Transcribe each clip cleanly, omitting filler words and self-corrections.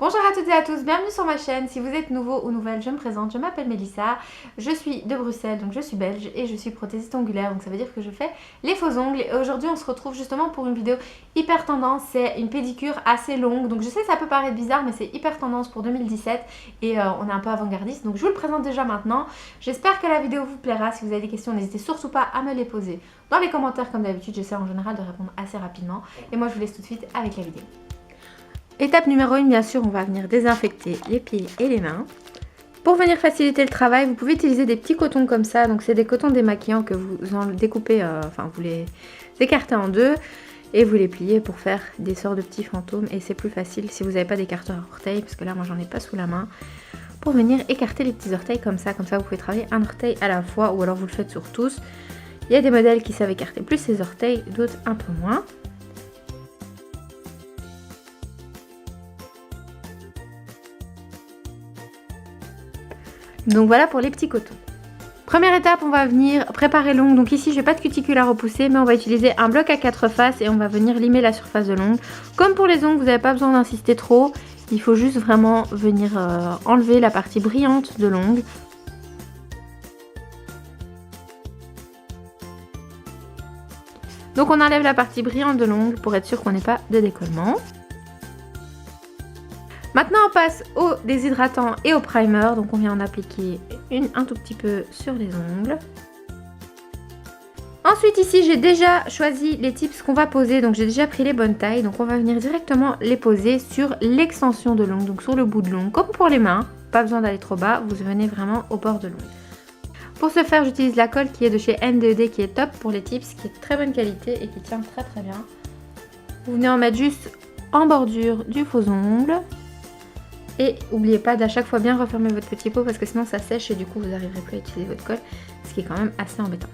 Bonjour à toutes et à tous, bienvenue sur ma chaîne. Si vous êtes nouveau ou nouvelle, je me présente, je m'appelle Mélissa, je suis de Bruxelles, donc je suis belge et je suis prothésiste ongulaire, donc ça veut dire que je fais les faux ongles. Et aujourd'hui on se retrouve justement pour une vidéo hyper tendance, c'est une pédicure assez longue, donc je sais ça peut paraître bizarre mais c'est hyper tendance pour 2017 et on est un peu avant-gardiste, donc je vous le présente déjà maintenant. J'espère que la vidéo vous plaira, si vous avez des questions n'hésitez surtout pas à me les poser dans les commentaires comme d'habitude, j'essaie en général de répondre assez rapidement et moi je vous laisse tout de suite avec la vidéo. Étape numéro 1, bien sûr, on va venir désinfecter les pieds et les mains. Pour venir faciliter le travail, vous pouvez utiliser des petits cotons comme ça. Donc c'est des cotons démaquillants que vous en découpez, vous les écartez en deux et vous les pliez pour faire des sortes de petits fantômes. Et c'est plus facile si vous n'avez pas d'écarteur à orteils, parce que là moi j'en ai pas sous la main, pour venir écarter les petits orteils comme ça. Comme ça vous pouvez travailler un orteil à la fois ou alors vous le faites sur tous. Il y a des modèles qui savent écarter plus les orteils, d'autres un peu moins. Donc voilà pour les petits cotons. Première étape, on va venir préparer l'ongle. Donc ici, je n'ai pas de cuticule à repousser, mais on va utiliser un bloc à 4 faces et on va venir limer la surface de l'ongle. Comme pour les ongles, vous n'avez pas besoin d'insister trop. Il faut juste vraiment venir enlever la partie brillante de l'ongle. Donc on enlève la partie brillante de l'ongle pour être sûr qu'on n'ait pas de décollement. Maintenant on passe au déshydratant et au primer, donc on vient en appliquer un tout petit peu sur les ongles. Ensuite ici j'ai déjà choisi les tips qu'on va poser, donc j'ai déjà pris les bonnes tailles, donc on va venir directement les poser sur l'extension de l'ongle, donc sur le bout de l'ongle, comme pour les mains, pas besoin d'aller trop bas, vous venez vraiment au bord de l'ongle. Pour ce faire j'utilise la colle qui est de chez N2D qui est top pour les tips, qui est de très bonne qualité et qui tient très très bien. Vous venez en mettre juste en bordure du faux ongle. Et n'oubliez pas d'à chaque fois bien refermer votre petit pot parce que sinon ça sèche et du coup vous n'arriverez plus à utiliser votre colle, ce qui est quand même assez embêtant.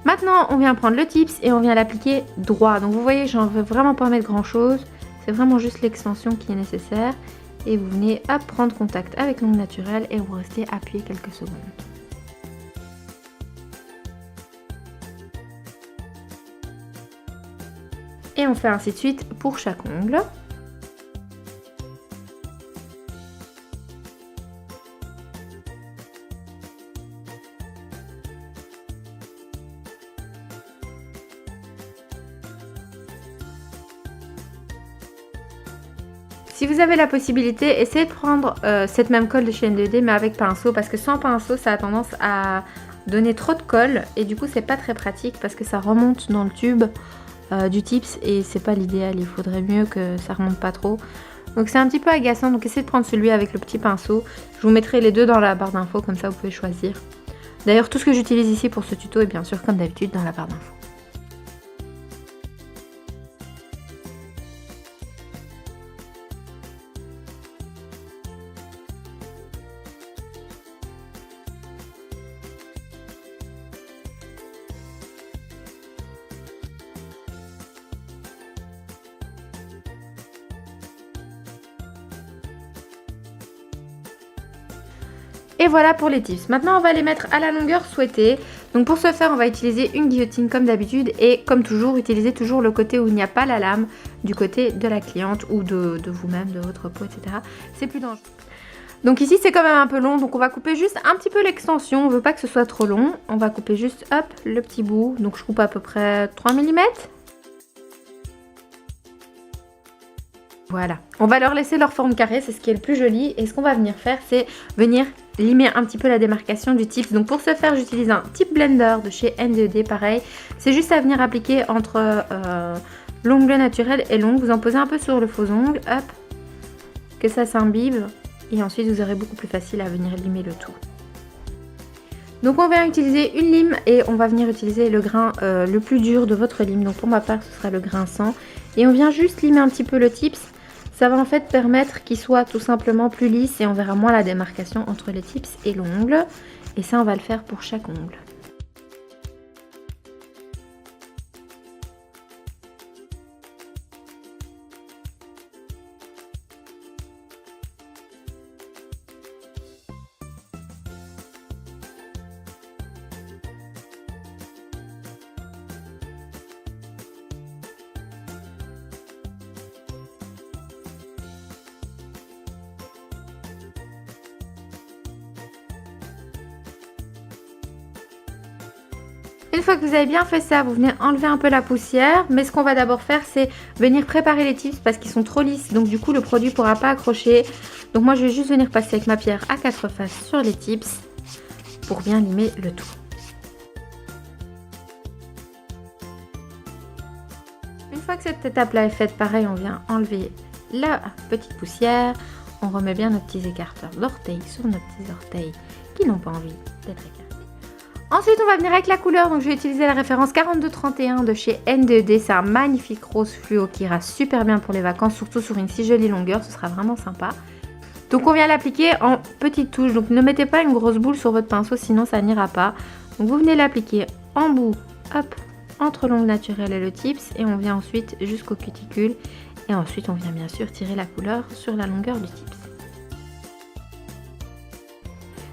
Maintenant on vient prendre le tips et on vient l'appliquer droit. Donc vous voyez, j'en veux vraiment pas mettre grand chose, c'est vraiment juste l'extension qui est nécessaire. Et vous venez à prendre contact avec l'ongle naturel et vous restez appuyé quelques secondes. Et on fait ainsi de suite pour chaque ongle. Si vous avez la possibilité, essayez de prendre cette même colle de chez N2D mais avec pinceau, parce que sans pinceau ça a tendance à donner trop de colle et du coup c'est pas très pratique parce que ça remonte dans le tube du tips et c'est pas l'idéal, il faudrait mieux que ça remonte pas trop. Donc c'est un petit peu agaçant, donc essayez de prendre celui avec le petit pinceau. Je vous mettrai les deux dans la barre d'infos, comme ça vous pouvez choisir. D'ailleurs tout ce que j'utilise ici pour ce tuto est bien sûr comme d'habitude dans la barre d'infos. Et voilà pour les tips. Maintenant on va les mettre à la longueur souhaitée. Donc pour ce faire on va utiliser une guillotine comme d'habitude. Et comme toujours, utilisez toujours le côté où il n'y a pas la lame, du côté de la cliente ou de vous-même, de votre peau, etc. C'est plus dangereux. Donc ici c'est quand même un peu long, donc on va couper juste un petit peu l'extension. On veut pas que ce soit trop long. On va couper juste hop le petit bout. Donc je coupe à peu près 3 mm. Voilà, on va leur laisser leur forme carrée, c'est ce qui est le plus joli. Et ce qu'on va venir faire, c'est venir limer un petit peu la démarcation du tips. Donc pour ce faire, j'utilise un tip blender de chez N2D, pareil. C'est juste à venir appliquer entre l'ongle naturel et l'ongle. Vous en posez un peu sur le faux ongle, hop, que ça s'imbibe. Et ensuite, vous aurez beaucoup plus facile à venir limer le tout. Donc on va utiliser une lime et on va venir utiliser le grain le plus dur de votre lime. Donc pour ma part, ce sera le grain 100. Et on vient juste limer un petit peu le tips. Ça va en fait permettre qu'il soit tout simplement plus lisse et on verra moins la démarcation entre les tips et l'ongle. Et ça, on va le faire pour chaque ongle. Une fois que vous avez bien fait ça, vous venez enlever un peu la poussière. Mais ce qu'on va d'abord faire, c'est venir préparer les tips parce qu'ils sont trop lisses. Donc du coup, le produit ne pourra pas accrocher. Donc moi, je vais juste venir passer avec ma pierre à 4 faces sur les tips pour bien limer le tout. Une fois que cette étape-là est faite, pareil, on vient enlever la petite poussière. On remet bien nos petits écarteurs d'orteils sur nos petits orteils qui n'ont pas envie d'être écartés. Ensuite, on va venir avec la couleur. Donc, je vais utiliser la référence 4231 de chez N2D. C'est un magnifique rose fluo qui ira super bien pour les vacances, surtout sur une si jolie longueur. Ce sera vraiment sympa. Donc, on vient l'appliquer en petites touches. Donc, ne mettez pas une grosse boule sur votre pinceau, sinon ça n'ira pas. Donc, vous venez l'appliquer en bout, hop, entre l'ongle naturel et le tips. Et on vient ensuite jusqu'au cuticule. Et ensuite, on vient bien sûr tirer la couleur sur la longueur du tips.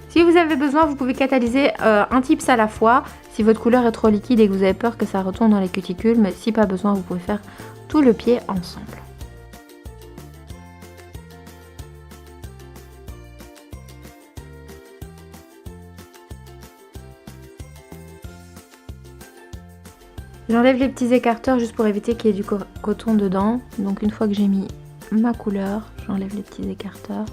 Si vous avez besoin, vous pouvez catalyser un tips à la fois si votre couleur est trop liquide et que vous avez peur que ça retourne dans les cuticules. Mais si pas besoin, vous pouvez faire tout le pied ensemble. J'enlève les petits écarteurs juste pour éviter qu'il y ait du coton dedans. Donc une fois que j'ai mis ma couleur, j'enlève les petits écarteurs.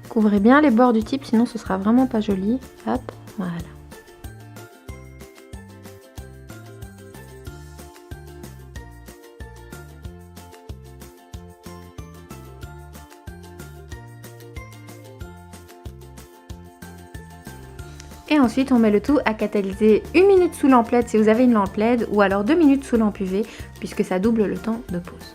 Couvrez bien les bords du type, sinon ce sera vraiment pas joli. Hop, voilà. Et ensuite on met le tout à catalyser 1 minute sous lampe LED si vous avez une lampe LED, ou alors 2 minutes sous lampe UV puisque ça double le temps de pose.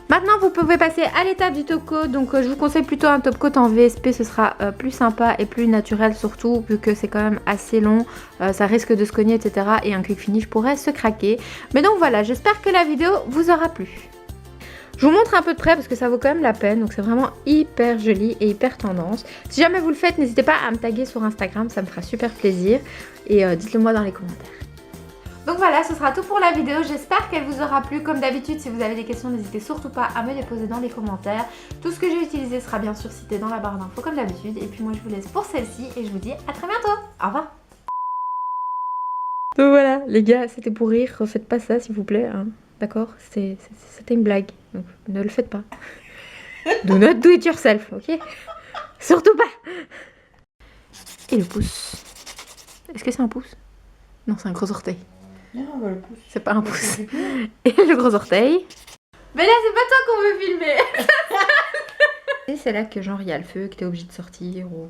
Maintenant vous pouvez passer à l'étape du top coat. Donc je vous conseille plutôt un top coat en VSP, ce sera plus sympa et plus naturel, surtout vu que c'est quand même assez long, ça risque de se cogner etc. Et un quick finish pourrait se craquer. Mais donc voilà, j'espère que la vidéo vous aura plu. Je vous montre un peu de près parce que ça vaut quand même la peine. Donc c'est vraiment hyper joli et hyper tendance. Si jamais vous le faites, n'hésitez pas à me taguer sur Instagram, ça me fera super plaisir. Et dites-le moi dans les commentaires. Donc voilà, ce sera tout pour la vidéo. J'espère qu'elle vous aura plu. Comme d'habitude, si vous avez des questions, n'hésitez surtout pas à me les poser dans les commentaires. Tout ce que j'ai utilisé sera bien sûr cité dans la barre d'infos comme d'habitude. Et puis moi, je vous laisse pour celle-ci et je vous dis à très bientôt. Au revoir. Donc voilà, les gars, c'était pour rire. Refaites pas ça, s'il vous plaît. Hein. D'accord? C'était une blague. Donc ne le faites pas. Do not do it yourself, ok? Surtout pas. Et le pouce. Est-ce que c'est un pouce? Non, c'est un gros orteil. Non, bah, le pouce. C'est pas un pouce. Et le gros orteil. Mais là, c'est pas toi qu'on veut filmer. Et c'est là que genre il y a le feu, que t'es obligé de sortir ou...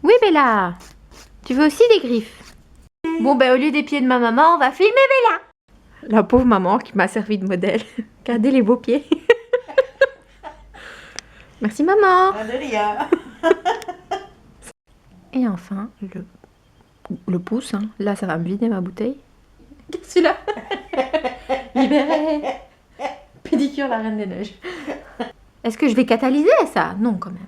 Oui, Bella. Tu veux aussi des griffes? Bon, ben au lieu des pieds de ma maman, on va filmer Bella. La pauvre maman qui m'a servi de modèle. Regardez les beaux pieds. Merci maman. Ah, de rien. Et enfin, le pouce. Hein. Là, ça va me vider ma bouteille. Celui-là. Libéré. Pédicure, la reine des neiges. Est-ce que je vais catalyser ça? Non, quand même.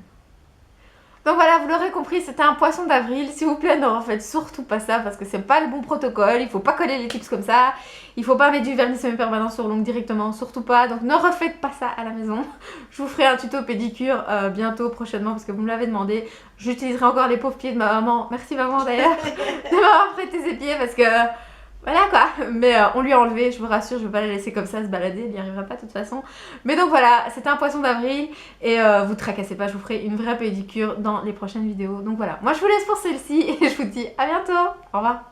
Donc voilà, vous l'aurez compris, c'était un poisson d'avril. S'il vous plaît, ne refaites surtout pas ça parce que c'est pas le bon protocole. Il faut pas coller les tips comme ça. Il faut pas mettre du vernis semi-permanent sur l'ongle directement, surtout pas. Donc ne refaites pas ça à la maison. Je vous ferai un tuto pédicure bientôt, prochainement, parce que vous me l'avez demandé. J'utiliserai encore les pauvres pieds de ma maman. Merci maman d'ailleurs de m'avoir prêté ses pieds parce que... Voilà quoi, mais on lui a enlevé, je vous rassure, je ne vais pas la laisser comme ça se balader, il n'y arrivera pas de toute façon. Mais donc voilà, c'était un poisson d'avril et vous tracassez pas, je vous ferai une vraie pédicure dans les prochaines vidéos. Donc voilà, moi je vous laisse pour celle-ci et je vous dis à bientôt, au revoir.